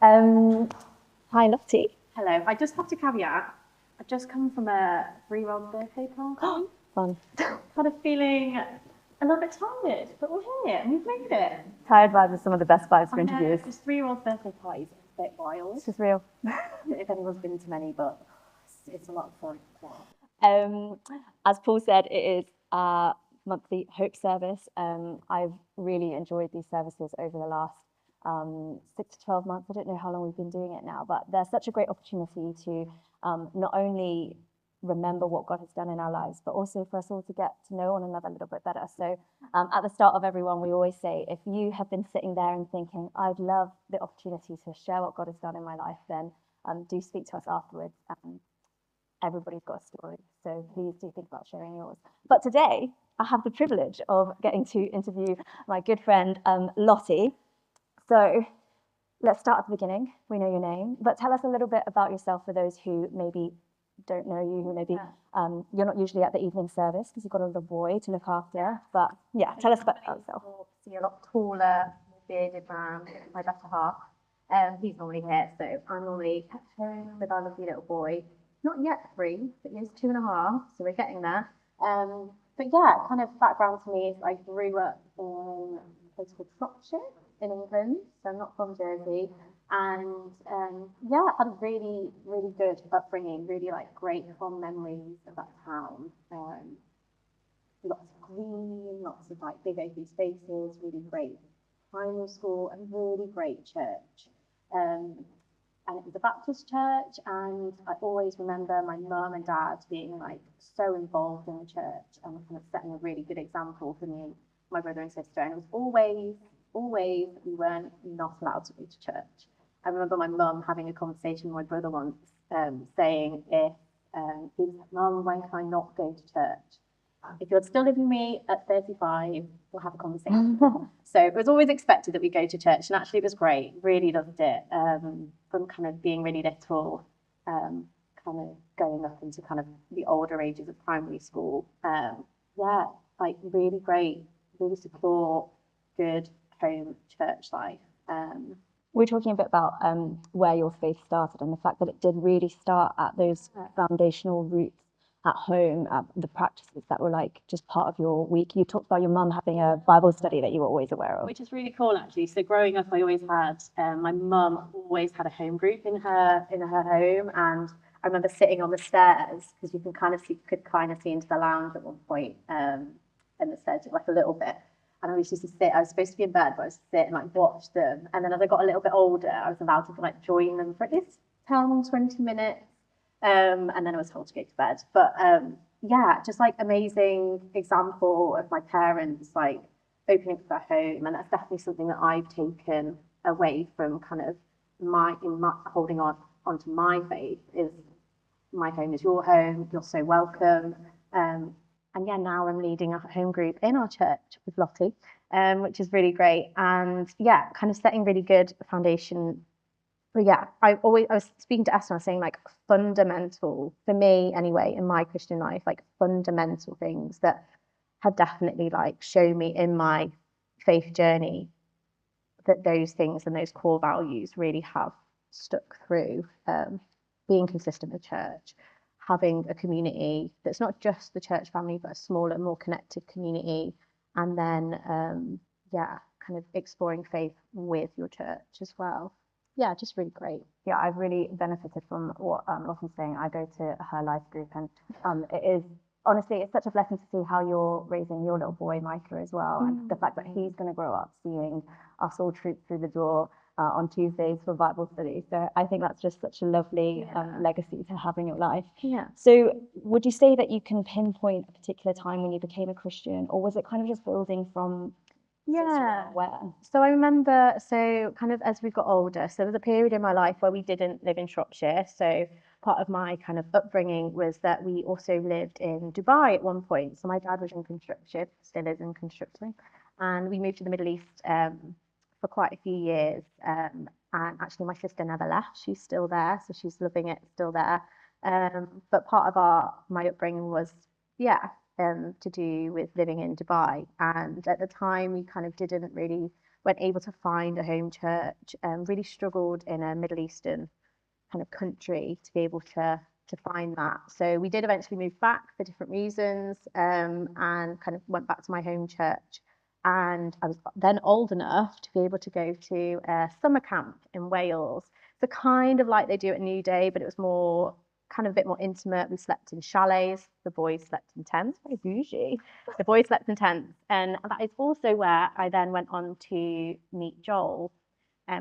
Um, Hi, Lottie. Hello. I just have to caveat. I've just come from a 3-year-old birthday party. Fun. Kind of feeling a little bit tired, but we're here and we've made it. Tired vibes are some of the best vibes for I know interviews. this 3-year-old birthday party is a bit wild. This is real. If anyone's been to many, but it's a lot of fun. As Paul said, it is our monthly Hope service. I've really enjoyed these services over the last 6 to 12 months. I don't know how long we've been doing it now, but they're such a great opportunity to not only remember what God has done in our lives, but also for us all to get to know one another a little bit better. So at the start of every one, we always say, if you have been sitting there and thinking, I'd love the opportunity to share what God has done in my life, then do speak to us afterwards. Everybody's got a story, so please do think about sharing yours. But today, I have the privilege of getting to interview my good friend, Lottie. So let's start at the beginning. We know your name, but tell us a little bit about yourself for those who maybe don't know you, who maybe you're not usually at the evening service because you've got a little boy to look after. But yeah, tell us about yourself. See a lot taller, bearded man, my better half. He's normally here, so I'm normally at home with our lovely little boy. Not yet 3, but he's 2.5, so we're getting there. But yeah, kind of background to me is I grew up in a place called Shropshire in England, so I'm not from Jersey. And yeah, I had a really, really good upbringing, really like great fond memories of that town. Lots of green, lots of like big open spaces, really great primary school, and really great church. Um, and it was a Baptist church, and I always remember my mum and dad being like so involved in the church and kind of setting a really good example for me, my brother and sister. And it was always we weren't not allowed to go to church. I remember my mum having a conversation with my brother once, saying if he was like, Mum, when can I not go to church? If you're still living with me at 35, we'll have a conversation. So it was always expected that we go to church, and actually it was great. Really loved it. From kind of being really little, kind of going up into kind of the older ages of primary school. Yeah, like really great, really secure, good home church life. We're talking a bit about where your faith started and the fact that it did really start at those foundational roots at home, the practices that were like just part of your week. You talked about your mum having a Bible study that you were always aware of. Which is really cool, actually. So growing up, I always had my mum always had a home group in her home, and I remember sitting on the stairs because you can kind of see could kind of see into the lounge at one point, and the stairs like a little bit. And I was used to sit. I was supposed to be in bed, but I was sit and like watch them. And then as I got a little bit older, I was allowed to like join them for at least 10, 20 minutes. And then I was told to go to bed. But yeah, just like amazing example of my parents like opening up their home, and that's definitely something that I've taken away from kind of my holding on onto my faith is my home is your home. You're so welcome. And yeah, now I'm leading a home group in our church with Lottie, which is really great. And yeah, kind of setting really good foundation. But yeah, I was speaking to Esther, and I was saying like fundamental for me anyway in my Christian life, like fundamental things that have definitely like shown me in my faith journey that those things and those core values really have stuck through. Being consistent with church, having a community that's not just the church family, but a smaller, more connected community, and then yeah, kind of exploring faith with your church as well. Yeah, just really great. Yeah, I've really benefited from what Lottie's saying. I go to her life group, and it is honestly, it's such a blessing to see how you're raising your little boy, Micah, as well, and the fact that he's going to grow up seeing us all troop through the door on Tuesdays for Bible study. So I think that's just such a lovely legacy to have in your life. Yeah. So would you say that you can pinpoint a particular time when you became a Christian, or was it kind of just building from? Yeah. Where? So I remember, so kind of as we got older, so there was a period in my life where we didn't live in Shropshire. So part of my kind of upbringing was that we also lived in Dubai at one point. So my dad was in construction, still is in construction, and we moved to the Middle East for quite a few years. And actually, my sister never left; she's still there, so she's loving it, still there. But part of my upbringing was, yeah, to do with living in Dubai. And at the time, we kind of didn't really weren't able to find a home church, really struggled in a Middle Eastern kind of country to be able to find that. So we did eventually move back for different reasons, and kind of went back to my home church. And I was then old enough to be able to go to a summer camp in Wales. So kind of like they do at New Day, but it was more kind of a bit more intimate. We slept in chalets. The boys slept in tents. Very bougie. The boys slept in tents, and that is also where I then went on to meet Joel,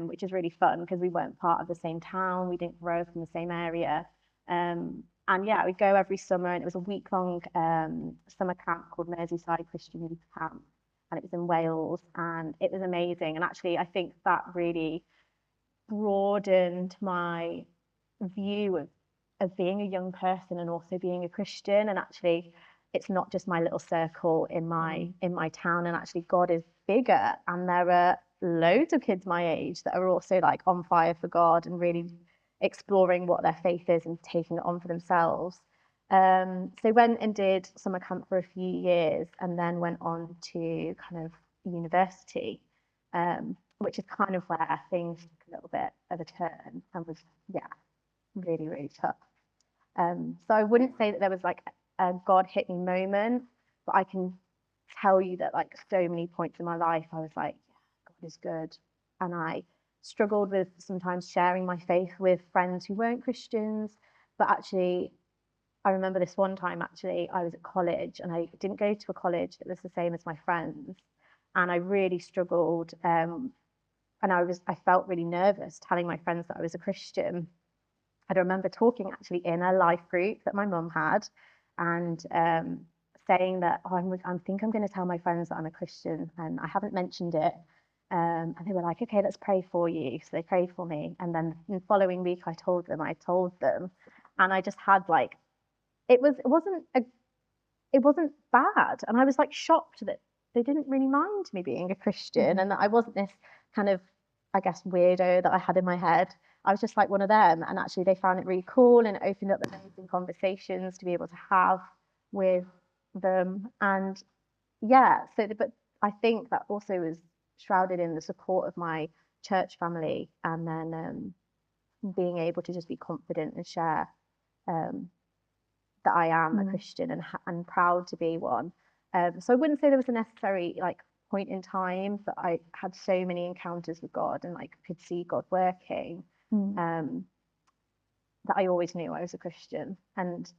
which is really fun because we weren't part of the same town. We didn't grow up in the same area. And yeah, we'd go every summer, and it was a week-long summer camp called Merseyside Christian Youth Camp, and it was in Wales, and it was amazing. And actually, I think that really broadened my view of being a young person and also being a Christian. And actually, it's not just my little circle in my town, and actually God is bigger, and there are loads of kids my age that are also like on fire for God and really exploring what their faith is and taking it on for themselves. So went and did summer camp for a few years, and then went on to kind of university, which is kind of where things took a little bit of a turn and was, yeah, really, really tough. So I wouldn't say that there was like a God hit me moment, but I can tell you that like so many points in my life, I was like, yeah, God is good. And I struggled with sometimes sharing my faith with friends who weren't Christians. But actually, I remember this one time, actually, I was at college, and I didn't go to a college that was the same as my friends. And I really struggled. And I felt really nervous telling my friends that I was a Christian. I remember talking actually in a life group that my mum had, and saying that, oh, I think I'm going to tell my friends that I'm a Christian, and I haven't mentioned it. And they were like, okay, let's pray for you. So they prayed for me. And then the following week, I told them. And I just had like, it wasn't bad. And I was like shocked that they didn't really mind me being a Christian, and that I wasn't this kind of, I guess, weirdo that I had in my head. I was just like one of them. And actually, they found it really cool, and it opened up amazing conversations to be able to have with them. And yeah, but I think that also was shrouded in the support of my church family, and then being able to just be confident and share um, that I am a Christian, and proud to be one. So I wouldn't say there was a necessary like point in time, but I had so many encounters with God, and like could see God working, that I always knew I was a Christian, and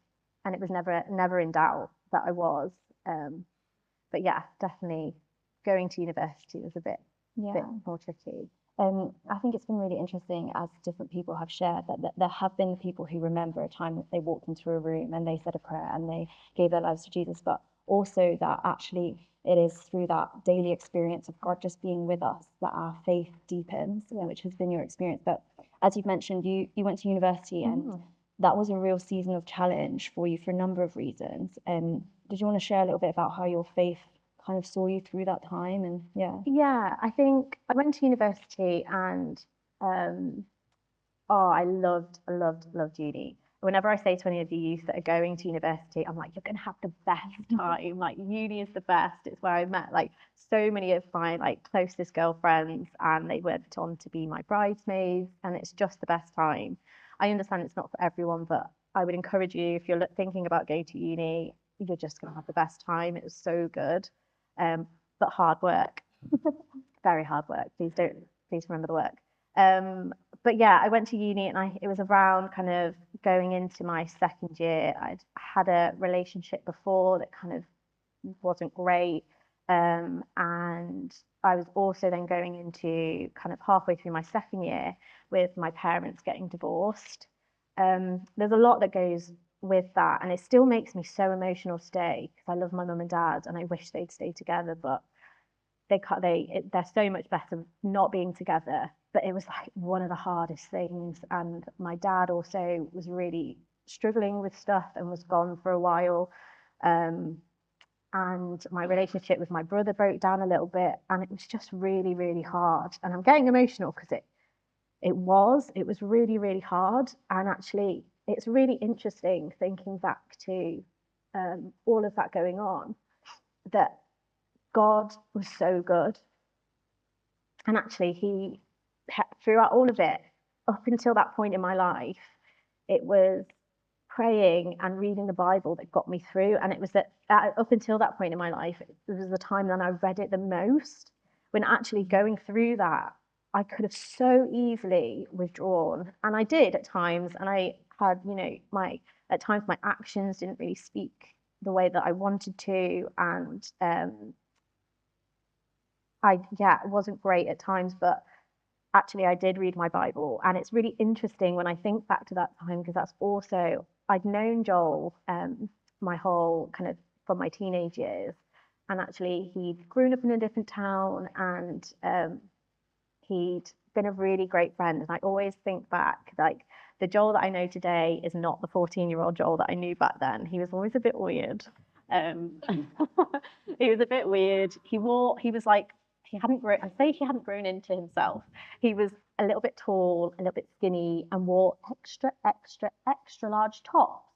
it was never in doubt that I was. But yeah, definitely going to university was a bit more tricky. I think it's been really interesting as different people have shared that there have been people who remember a time that they walked into a room and they said a prayer and they gave their lives to Jesus, but also that actually it is through that daily experience of God just being with us that our faith deepens, which has been your experience. But as you've mentioned, you went to university, and that was a real season of challenge for you for a number of reasons. Did you want to share a little bit about how your faith kind of saw you through that time? And yeah, I think I went to university, and I loved uni. Whenever I say to any of the youth that are going to university, I'm like, you're gonna have the best time. Like uni is the best. It's where I met like so many of my like closest girlfriends, and they went on to be my bridesmaids, and it's just the best time. I understand it's not for everyone, but I would encourage you, if you're thinking about going to uni, you're just gonna have the best time. It was so good, but hard work, very hard work. Please remember the work. But yeah, I went to uni, and it was around kind of going into my second year. I'd had a relationship before that kind of wasn't great. And I was also then going into kind of halfway through my second year with my parents getting divorced. There's a lot that goes with that, and it still makes me so emotional today because I love my mum and dad, and I wish they'd stay together, but they're so much better not being together. But it was like one of the hardest things, and my dad also was really struggling with stuff and was gone for a while. And my relationship with my brother broke down a little bit, and it was just really, really hard. And I'm getting emotional because it was really, really hard. And actually, it's really interesting thinking back to all of that going on, that God was so good. And actually, throughout all of it, up until that point in my life, it was praying and reading the Bible that got me through. And it was that up until that point in my life, it was the time that I read it the most. When actually going through that, I could have so easily withdrawn, and I did at times. And I had, at times my actions didn't really speak the way that I wanted to, and it wasn't great at times, but actually I did read my Bible. And it's really interesting when I think back to that time, because that's also, I'd known Joel my whole kind of from my teenage years. And actually he'd grown up in a different town, and he'd been a really great friend. And I always think back, like, the Joel that I know today is not the 14-year-old Joel that I knew back then. He was always a bit weird. He was a bit weird. He was like, he hadn't grown, I say he hadn't grown into himself. He was a little bit tall, a little bit skinny, and wore extra, extra, extra large tops.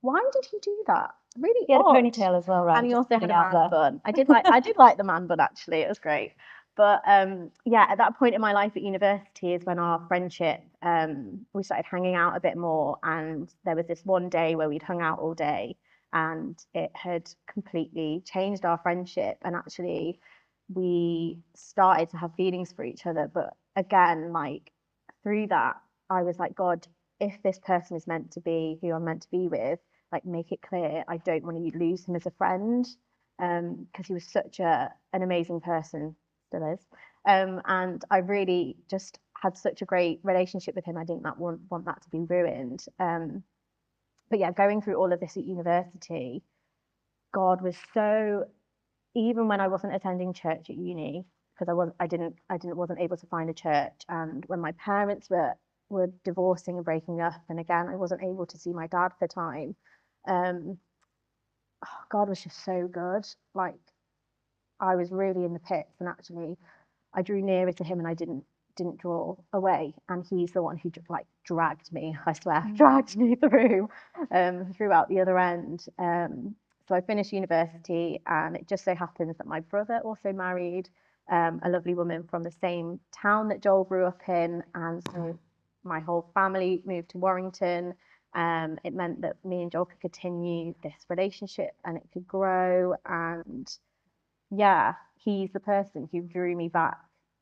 Why did he do that? Really He had a odd. ponytail as well, right? And he Just also had a sticking out man there. bun. I did like the man bun, actually. It was great. But at that point in my life at university is when our friendship, we started hanging out a bit more. And there was this one day where we'd hung out all day, and it had completely changed our friendship. And actually, we started to have feelings for each other. But again, like, through that, I was like, God, if this person is meant to be who I'm meant to be with, like, make it clear I don't want to lose him as a friend, because he was such an amazing person, still is. And I really just had such a great relationship with him. I didn't want that to be ruined. But yeah, going through all of this at university, God was so, even when I wasn't attending church at uni, because wasn't able to find a church, and when my parents were divorcing and breaking up, and again I wasn't able to see my dad for time. God was just so good. Like, I was really in the pits, and actually I drew nearer to him, and I didn't draw away. And he's the one who like dragged me, I swear, dragged me throughout the other end. So I finished university, and it just so happens that my brother also married a lovely woman from the same town that Joel grew up in, and so my whole family moved to Warrington. It meant that me and Joel could continue this relationship, and it could grow. And yeah, he's the person who drew me back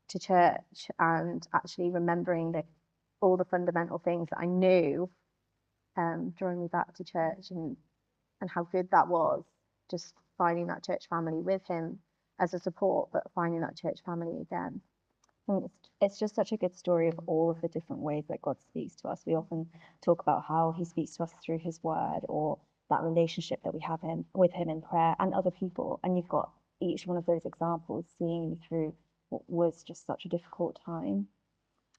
to church, and actually remembering all the fundamental things that I knew, drawing me back to church, and how good that was, just finding that church family with him as a support, but finding that church family again. And it's just such a good story of all of the different ways that God speaks to us. We often talk about how he speaks to us through his word, or that relationship that we have with him in prayer and other people. And you've got each one of those examples seeing you through what was just such a difficult time.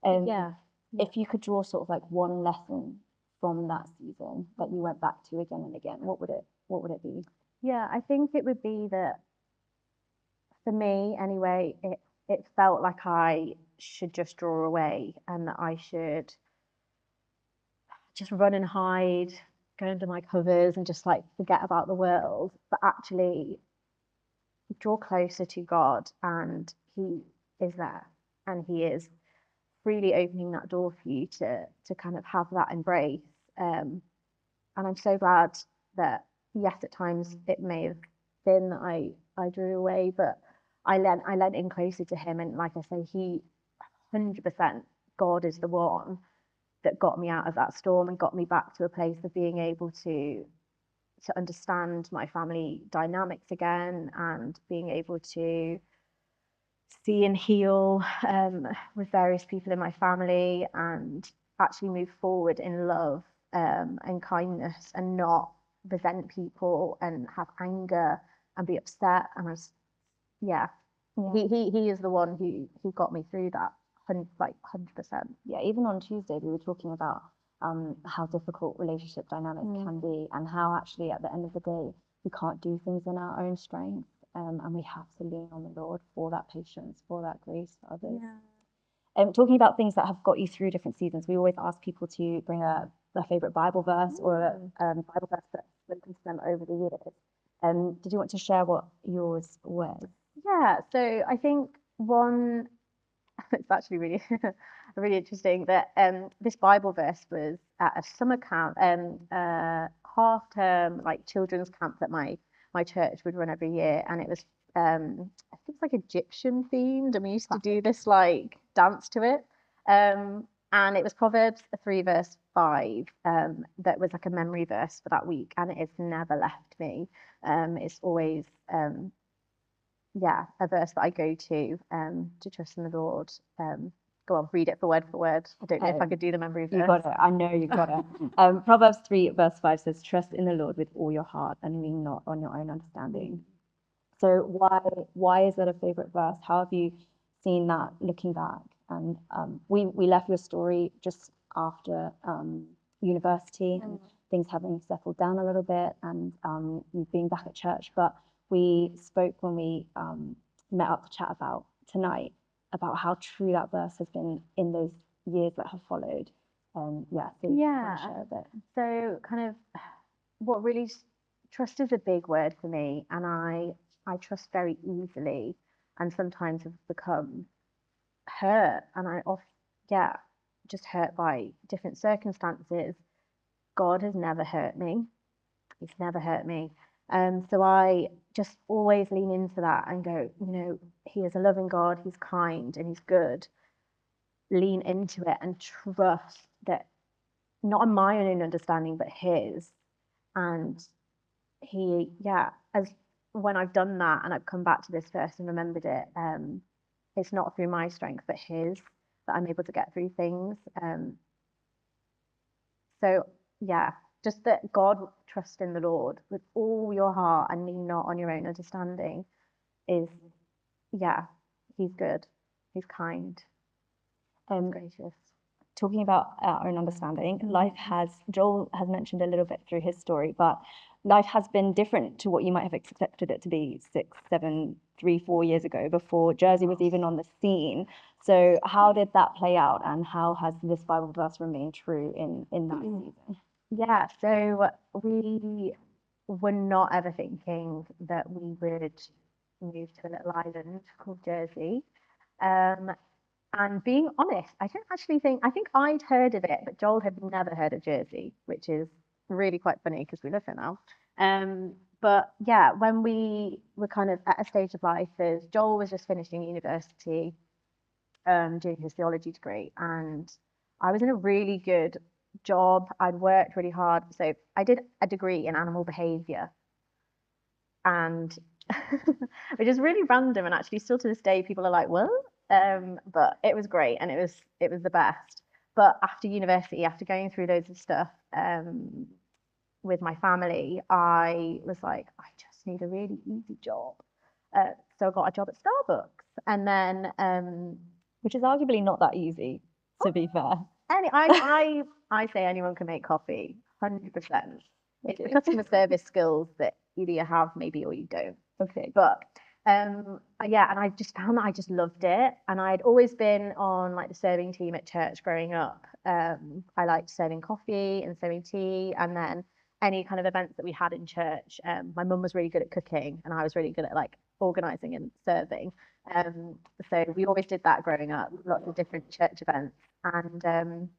Yeah. If you could draw sort of like one lesson from that season that you went back to again and again, what would it be? Yeah, I think it would be that, for me anyway, it felt like I should just draw away, and that I should just run and hide, go under my covers, and just like forget about the world. But actually draw closer to God, and he is there, and he is freely opening that door for you to kind of have that embrace. And I'm so glad that, yes, at times it may have been that I drew away, but I lent in closer to him. And like I say, he 100%, God is the one that got me out of that storm and got me back to a place of being able to understand my family dynamics again, and being able to see and heal with various people in my family, and actually move forward in love and kindness, and not resent people and have anger and be upset. And yeah. He is the one who got me through that, like 100%. Yeah, even on Tuesday we were talking about how difficult relationship dynamics can be, and how actually at the end of the day we can't do things in our own strength, and we have to lean on the Lord for that patience, for that grace for others. Talking about things that have got you through different seasons, we always ask people to bring a favorite Bible verse or a Bible verse that's spoken to them over the years. Did you want to share what yours was? Yeah, so I think one, it's actually really really interesting that this Bible verse was at a summer camp, half term like children's camp that my church would run every year, and it was I think it's like Egyptian themed, and we used to do this like dance to it. And it was Proverbs 3 verse 5, that was like a memory verse for that week, and it has never left me. It's always a verse that I go to trust in the Lord. Go on, read it for word. I don't know if I could do the memory verse. You got it. I know you got it. Proverbs 3 verse 5 says, "Trust in the Lord with all your heart and lean not on your own understanding." So why is that a favorite verse? How have you seen that looking back? And we left your story just after university and things having settled down a little bit, and you being back at church. But we spoke when we met up to chat about tonight about how true that verse has been in those years that have followed. So share a bit. So kind of what really trust is a big word for me, and I trust very easily, and sometimes have become hurt, and just hurt by different circumstances. God has never hurt me. He's never hurt me. So I just always lean into that and go, he is a loving God, he's kind and he's good. Lean into it and trust that not on my own understanding, but his. And as when I've done that and I've come back to this verse and remembered it, it's not through my strength, but his, that I'm able to get through things. Just that God, trust in the Lord with all your heart and lean not on your own understanding is, he's good, he's kind, gracious. Talking about our own understanding, Joel has mentioned a little bit through his story, but life has been different to what you might have expected it to be 6, 7, 3, 4 years ago, before Jersey was even on the scene. So how did that play out, and how has this Bible verse remained true in that season? Yeah, so we were not ever thinking that we would move to a little island called Jersey. And being honest, I think I'd heard of it, but Joel had never heard of Jersey, which is really quite funny because we live here now. But yeah, when we were kind of at a stage of life, as Joel was just finishing university, doing his theology degree, and I was in a really good job. I'd worked really hard. So I did a degree in animal behavior, and which is really random, and actually still to this day people are like, "What?" But it was great, and it was the best. But after university, after going through loads of stuff with my family, I was like, I just need a really easy job. So I got a job at Starbucks, and then which is arguably not that easy, to be fair. I say anyone can make coffee, 100%. It's the customer service skills that either you have maybe or you don't. Okay. But and I just found that I just loved it, and I'd always been on like the serving team at church growing up. I liked serving coffee and serving tea, and then any kind of events that we had in church. My mum was really good at cooking, and I was really good at like organising and serving. So we always did that growing up, lots of different church events. And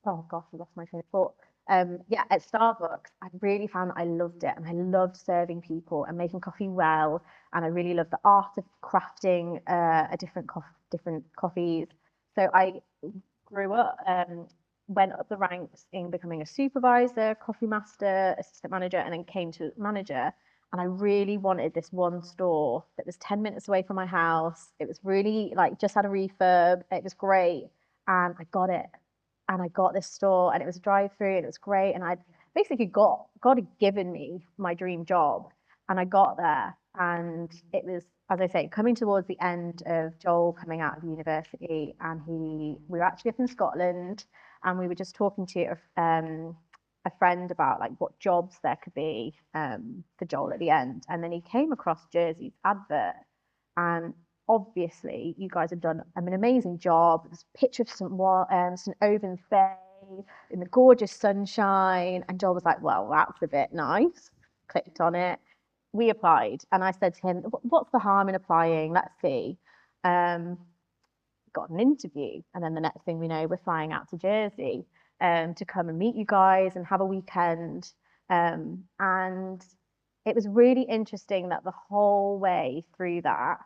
oh gosh, I lost my train of thought. At Starbucks, I really found that I loved it, and I loved serving people and making coffee well, and I really loved the art of crafting different coffees. So I grew up, went up the ranks in becoming a supervisor, coffee master, assistant manager, and then came to manager. And I really wanted this one store that was 10 minutes away from my house. It was really like just had a refurb. It was great, and I got it. And I got this store, and it was a drive-through, and it was great. And I basically God had given me my dream job, and I got there, and it was, as I say, coming towards the end of Joel coming out of university, and we were actually up in Scotland, and we were just talking to a friend about like what jobs there could be for Joel at the end, and then he came across Jersey's advert, and obviously you guys have done an amazing job. There's a picture of St. Ovens Bay in the gorgeous sunshine, and Joel was like, well, that's a bit nice. Clicked on it. we applied, and I said to him, what's the harm in applying? Let's see. Got an interview, and then the next thing we know, we're flying out to Jersey to come and meet you guys and have a weekend. And it was really interesting that the whole way through that,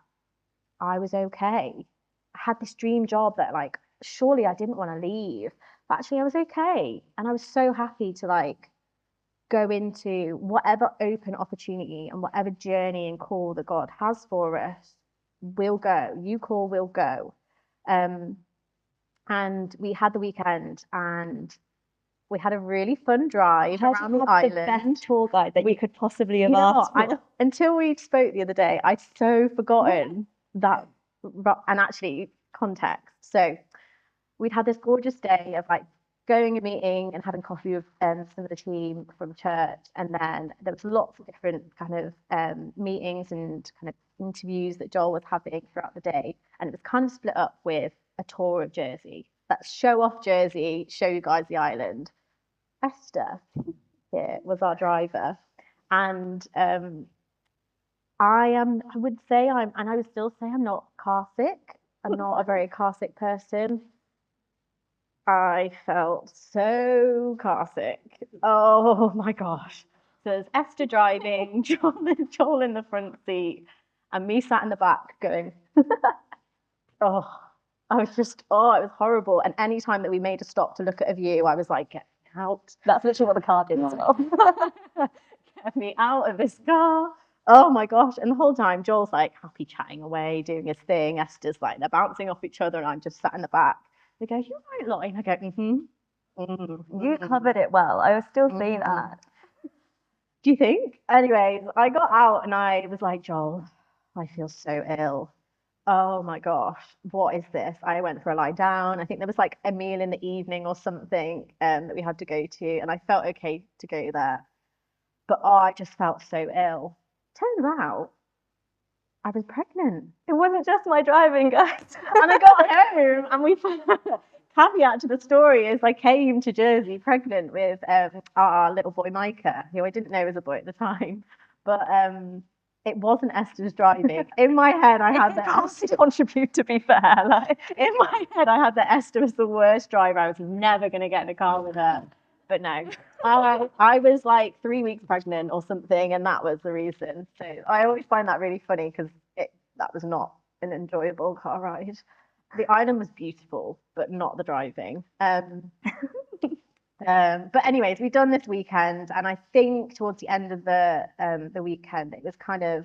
I was okay. I had this dream job that like surely I didn't want to leave, but actually I was okay, and I was so happy to like go into whatever open opportunity and whatever journey and call that God has for us. We'll go. You call, we'll go. And we had the weekend, and we had a really fun drive around the island. The best tour guide that you could possibly have You know asked what? for. Until we spoke the other day, I'd so forgotten that. And actually, context. So we'd had this gorgeous day of like going and meeting and having coffee with some of the team from church, and then there was lots of different kind of meetings and kind of interviews that Joel was having throughout the day, and it was kind of split up with a tour of Jersey. Let's show off Jersey, show you guys the island. Esther here was our driver, and I would say and I would still say I'm not car sick. I'm not a very car sick person. I felt so car sick. Oh my gosh. So there's Esther driving, Joel in the front seat, and me sat in the back going, oh, I was just, oh, it was horrible. And any time that we made a stop to look at a view, I was like, get me out. That's literally what the car did as well. Get me out of this car. Oh my gosh. And the whole time, Joel's like happy chatting away, doing his thing. Esther's like, they're bouncing off each other, and I'm just sat in the back. They go, you're right, Lottie. And I go, You covered it well. I was still saying that. Do you think? Anyways, I got out and I was like, Joel, I feel so ill. Oh my gosh, what is this? I went for a lie down. I think there was like a meal in the evening or something that we had to go to, and I felt okay to go there. But oh, I just felt so ill. Turns out I was pregnant. It wasn't just my driving, guys. And I got home, and we caveat to the story is I came to Jersey pregnant with our little boy Micah, who I didn't know was a boy at the time, but it wasn't Esther's driving. In my head, I had that. Contribute, to be fair. Like, in my head, I had that Esther was the worst driver. I was never going to get in a car with her. But no, I was like 3 weeks pregnant or something, and that was the reason. So I always find that really funny because that was not an enjoyable car ride. The island was beautiful, but not the driving. But anyways, we've done this weekend, and I think towards the end of the weekend, it was kind of,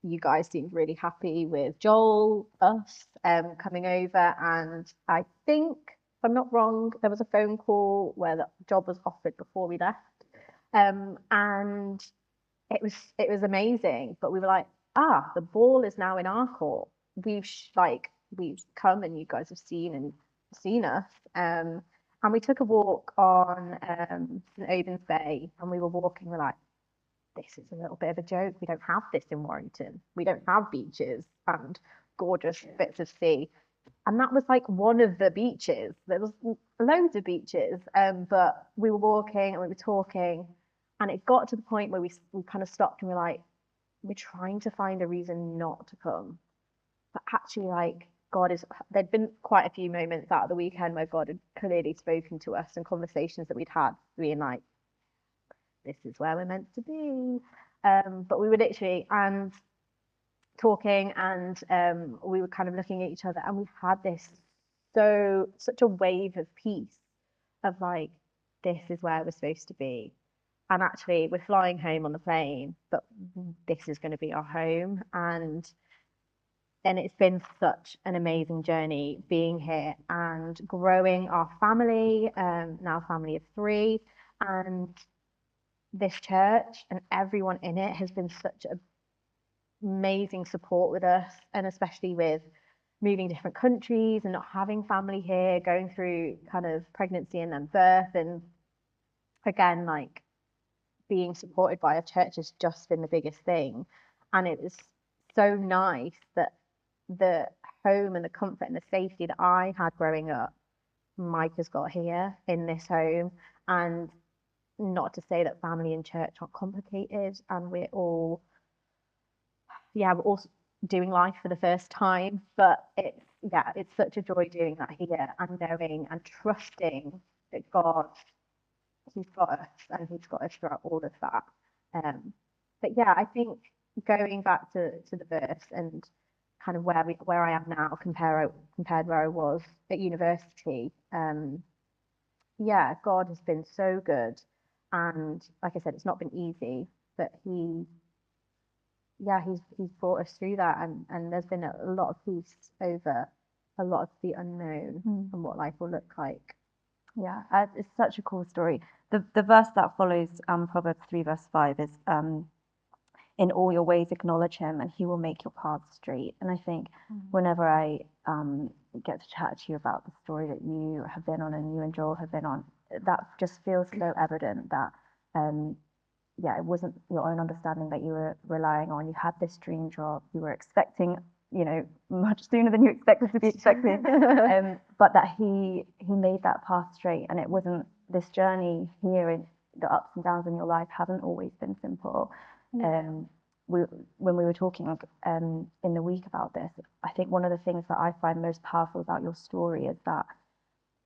you guys seemed really happy with Joel, us coming over, and I think, if I'm not wrong, there was a phone call where the job was offered before we left, and it was amazing. But we were like, the ball is now in our court. We've come, and you guys have seen us, and we took a walk on St. Oban's Bay, and we were walking. We're like, this is a little bit of a joke. We don't have this in Warrington. We don't have beaches and gorgeous bits of sea. And that was like one of the beaches. There was loads of beaches, but we were walking and we were talking, and it got to the point where we kind of stopped and we're like, we're trying to find a reason not to come. But actually, like, there'd been quite a few moments out of the weekend where God had clearly spoken to us, and conversations that we'd had being like, this is where we're meant to be. But we were literally and talking, and we were kind of looking at each other, and we had such a wave of peace of like, this is where we're supposed to be. And actually, we're flying home on the plane, but this is going to be our home. And it's been such an amazing journey being here and growing our family, now family of 3. And this church and everyone in it has been such an amazing support with us, and especially with moving different countries and not having family here, going through kind of pregnancy and then birth. And again, like, being supported by a church has just been the biggest thing. And it is so nice that the home and the comfort and the safety that I had growing up, Mike has got here in this home. And not to say that family and church aren't complicated, and we're all yeah, we're also doing life for the first time, but it's such a joy doing that here and knowing and trusting that God, He's got us and He's got us throughout all of that. But yeah, I think going back to the verse and kind of where I am now compared where I was at university, yeah, God has been so good, and like I said, it's not been easy, but he's brought us through that, and there's been a lot of peace over a lot of the unknown and what life will look like. Yeah, it's such a cool story. The verse that follows, Proverbs 3 verse 5 is, in all your ways acknowledge him and he will make your paths straight. And I think whenever I get to chat to you about the story that you have been on and you and Joel have been on, that just feels so evident that yeah, it wasn't your own understanding that you were relying on. You had this dream job, you were expecting, you know, much sooner than you expected to be expecting, but that he made that path straight, and it wasn't this journey here. In the ups and downs in your life haven't always been simple. We, when we were talking in the week about this, I think one of the things that I find most powerful about your story is that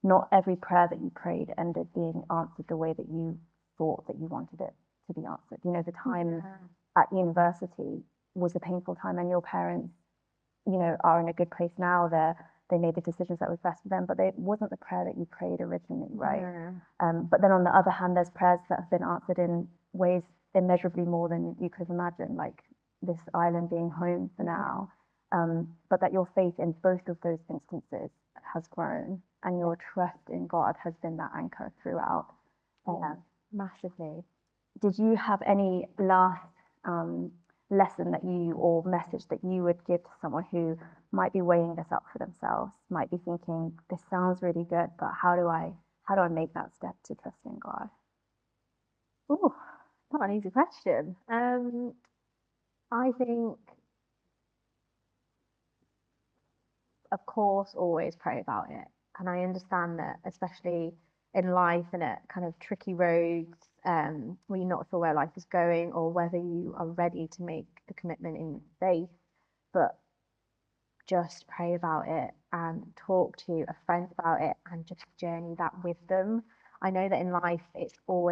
not every prayer that you prayed ended being answered the way that you thought that you wanted it to be answered. You know, the time at university was a painful time, and your parents, you know, are in a good place now. They made the decisions that was best for them, but it wasn't the prayer that you prayed originally, right? But then on the other hand, there's prayers that have been answered in ways immeasurably more than you could have imagined, like this island being home for now. But that your faith in both of those instances has grown, and your trust in God has been that anchor throughout. Massively. Did you have any last lesson that you, or message that you would give to someone who might be weighing this up for themselves, might be thinking, this sounds really good, but how do I make that step to trust in God? Oh, not an easy question. I think, of course, always pray about it. And I understand that, especially in life and at kind of tricky roads, where you're not sure where life is going or whether you are ready to make the commitment in faith, but just pray about it and talk to a friend about it and just journey that with them. I know that in life, for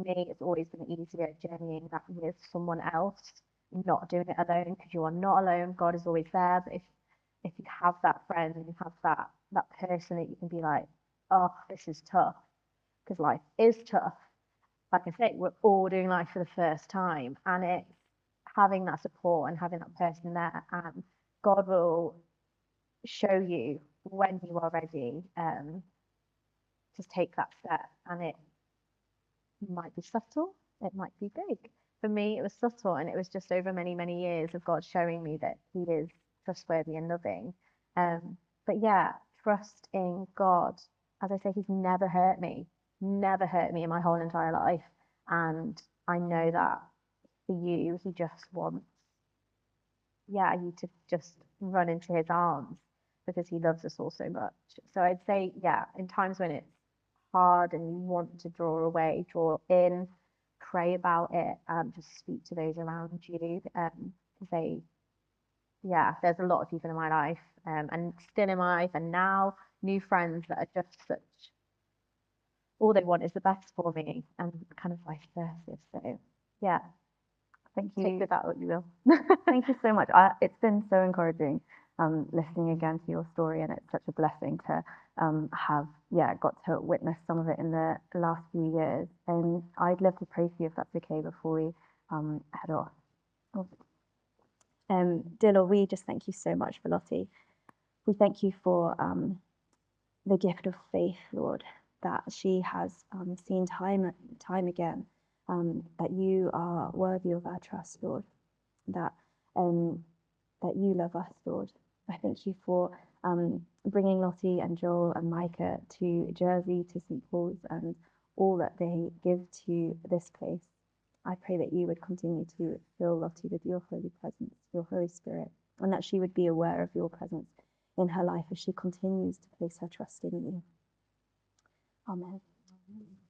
me, it's always been easier journeying that with someone else, not doing it alone, because you are not alone. God is always there. But if you have that friend and you have that person that you can be like, oh, this is tough, because life is tough. Like I say, we're all doing life for the first time, and it's having that support and having that person there, and God will show you when you are ready to take that step. And it might be subtle, it might be big. For me, it was subtle, and it was just over many, many years of God showing me that He is trustworthy and loving. But yeah, trust in God. As I say, He's never hurt me in my whole entire life. And I know that for you, He just wants, you to just run into His arms, because He loves us all so much. So I'd say, yeah, in times when it's hard and you want to draw away, draw in, pray about it, just speak to those around you. Because there's a lot of people in my life, and still in my life, and now new friends that are just such, all they want is the best for me, and kind of vice versa. So yeah, Thank take you. with that what you will. Thank you so much. It's been so encouraging listening again to your story, and it's such a blessing to have got to witness some of it in the last few years. And I'd love to pray for you if that's okay before we head off. Dear Lord, we just thank you so much for Lottie. We thank you for the gift of faith, Lord, that she has seen time and time again, that you are worthy of our trust, Lord, that that you love us, Lord. I thank you for bringing Lottie and Joel and Micah to Jersey, to St. Paul's, and all that they give to this place. I pray that you would continue to fill Lottie with your holy presence, your Holy Spirit, and that she would be aware of your presence in her life as she continues to place her trust in you. Amen.